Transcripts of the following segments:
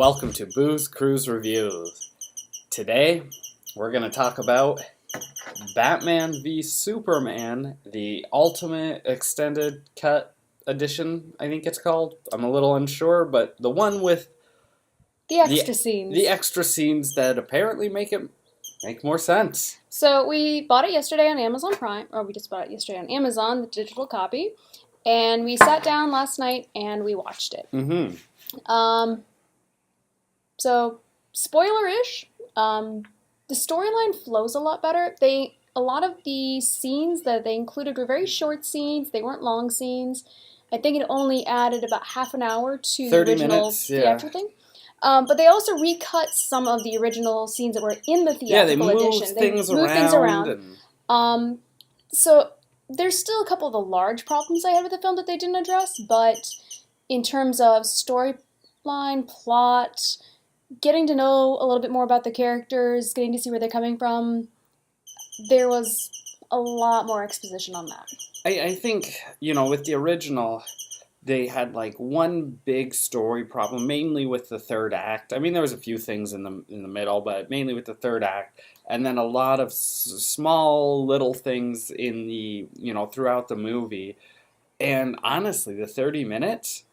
Welcome to Booze Cruise Reviews. Today, we're going to talk about Batman v Superman, the Ultimate Extended Cut Edition, I think it's called. I'm a little unsure, but the one with the extra scenes. The extra scenes that apparently make more sense. So we bought it yesterday on Amazon Prime, or we just bought it yesterday on Amazon, the digital copy, and we sat down last night and we watched it. So, spoiler-ish, the storyline flows a lot better. A lot of the scenes that they included were very short scenes. They weren't long scenes. I think it only added about half an hour to the original theatrical thing. But they also recut some of the original scenes that were in the theatrical edition. They moved things around. So there's still a couple of the large problems I had with the film that they didn't address, but in terms of storyline, plot, getting to know a little bit more about the characters, getting to see where they're coming from, there was a lot more exposition on that. I think, with the original, they had like one big story problem, mainly with the third act. I mean, there was a few things in the middle, but mainly with the third act, and then a lot of small little things in the throughout the movie. And honestly, the 30 minutes,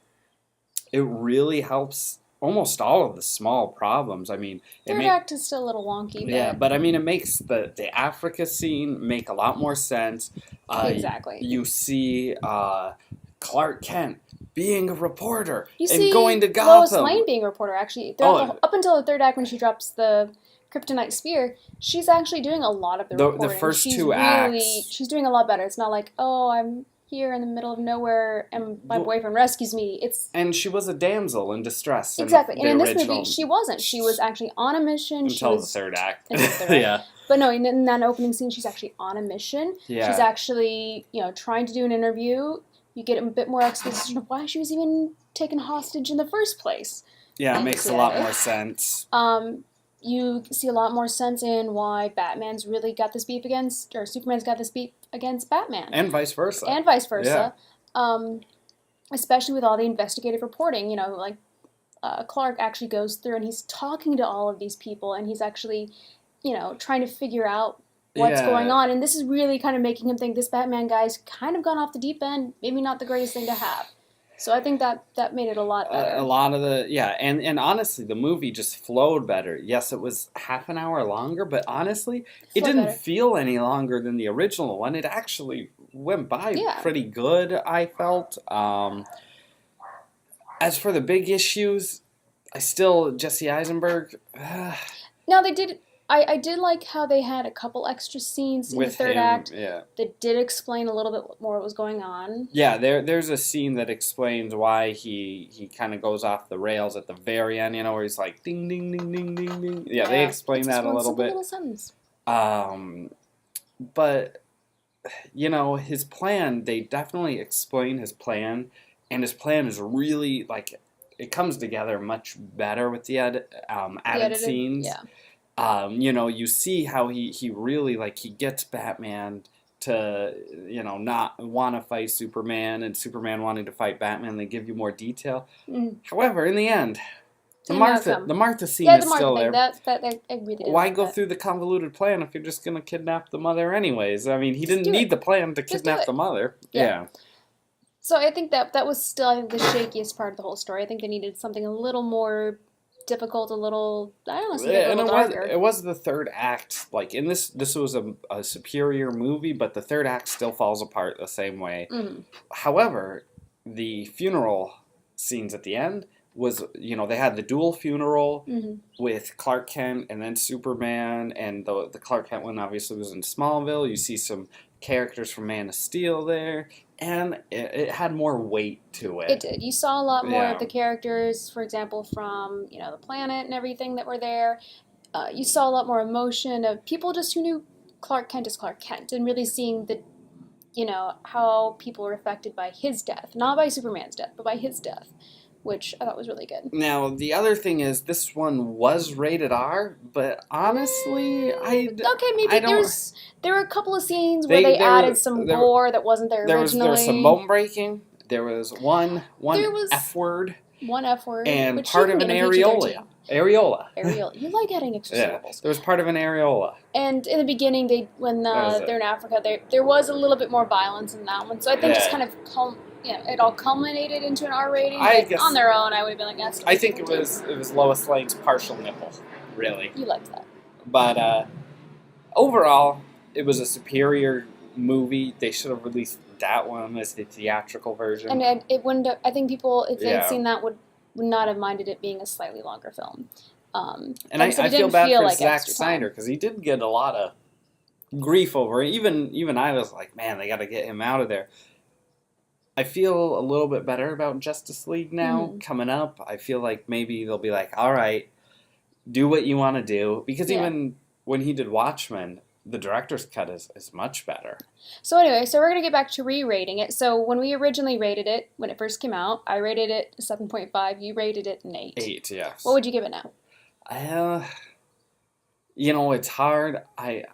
it really helps almost all of the small problems. I mean, third act is still a little wonky. Yeah, but I mean, it makes the Africa scene make a lot more sense. Exactly. You see Clark Kent being a reporter and going to Gotham. Lois Lane being a reporter, actually. Up until the third act when she drops the kryptonite spear, she's actually doing a lot of the reporting. The first two acts. She's doing a lot better. It's not like, oh, I'm here in the middle of nowhere and my boyfriend rescues me. And she was a damsel in distress. Exactly. And in this movie, she wasn't. She was actually on a mission. Until the third act. Yeah. But no, in that opening scene, she's actually on a mission. Yeah. She's actually, trying to do an interview. You get a bit more exposition of why she was even taken hostage in the first place. Yeah, it makes a lot more sense. You see a lot more sense in why Batman's really got this beef against, or Superman's got this beef against Batman. And vice versa. Yeah. Especially with all the investigative reporting, Clark actually goes through and he's talking to all of these people and he's actually, trying to figure out what's going on. And this is really kind of making him think this Batman guy's kind of gone off the deep end, maybe not the greatest thing to have. So I think that made it a lot better. A lot of and honestly, the movie just flowed better. Yes, it was half an hour longer, but honestly, it didn't feel any longer than the original one. It actually went by pretty good, I felt. As for the big issues, Jesse Eisenberg. Now they did. I did like how they had a couple extra scenes in the third act that did explain a little bit more what was going on. Yeah, there's a scene that explains why he kind of goes off the rails at the very end, where he's like, ding, ding, ding, ding, ding, ding. Yeah, they explain that a little bit. Little sentence. But, his plan, they definitely explain his plan, and his plan is really, it comes together much better with the added scenes. Yeah. You see how he really, he gets Batman to, not want to fight Superman, and Superman wanting to fight Batman. They give you more detail. However, in the end, the Martha scene is still there. I really didn't Why go through the convoluted plan if you're just going to kidnap the mother anyways? I mean, he didn't need the plan to kidnap the mother. Yeah. So I think that was still, the shakiest part of the whole story. I think they needed something a little more difficult, a little, I don't know, a little darker. It was the third act. In this was a superior movie, but the third act still falls apart the same way. However, the funeral scenes at the end was, they had the dual funeral with Clark Kent and then Superman, and the Clark Kent one obviously was in Smallville. You see some characters from Man of Steel there, and it had more weight to it. It did. You saw a lot more of the characters, for example, from, the planet and everything that were there. You saw a lot more emotion of people just who knew Clark Kent as Clark Kent, and really seeing how people were affected by his death. Not by Superman's death, but by his death, which I thought was really good. Now, the other thing is, this one was rated R, but honestly, there were a couple of scenes where they added some gore that wasn't there originally. There was some bone breaking. There was one F word. one F word. And which part you of can an get a PG-13. areola. Areola. You like adding extra syllables. There was part of an areola. And in the beginning, when was it? they're in Africa, there was a little bit more violence in that one. So I think just kind of it all culminated into an R rating. I But guess on their own, I would have been like, that's. I think it was Lois Lane's partial nipple, really. You liked that. But overall, it was a superior movie. They should have released that one as the theatrical version. And it wouldn't. I think people, if they had Yeah. seen that, would not have minded it being a slightly longer film. And I so it feel didn't bad feel for like Zack extra time. Snyder because he did get a lot of grief over it. Even I was like, man, they got to get him out of there. I feel a little bit better about Justice League now coming up. I feel like maybe they'll be like, all right, do what you want to do. Because even when he did Watchmen, the director's cut is much better. So anyway, we're going to get back to re-rating it. So when we originally rated it, when it first came out, I rated it a 7.5. You rated it an 8. 8, yes. What would you give it now? It's hard. I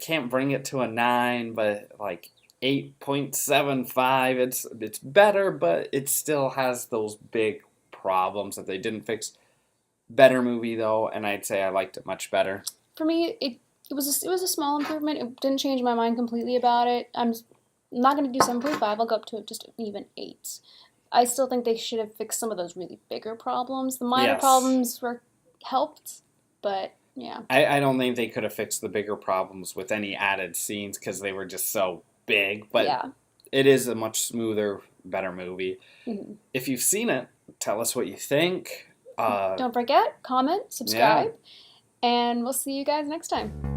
can't bring it to a 9, but like 8.75. It's better, but it still has those big problems that they didn't fix. Better movie though, and I'd say I liked it much better. For me, it was a small improvement. It didn't change my mind completely about it. I'm not going to do 7.5. I'll go up to just even 8. I still think they should have fixed some of those really bigger problems. The minor problems were helped, but yeah. I don't think they could have fixed the bigger problems with any added scenes because they were just so big. But it is a much smoother, better movie. Mm-hmm. If you've seen it, tell us what you think. Don't forget, comment, subscribe, and we'll see you guys next time.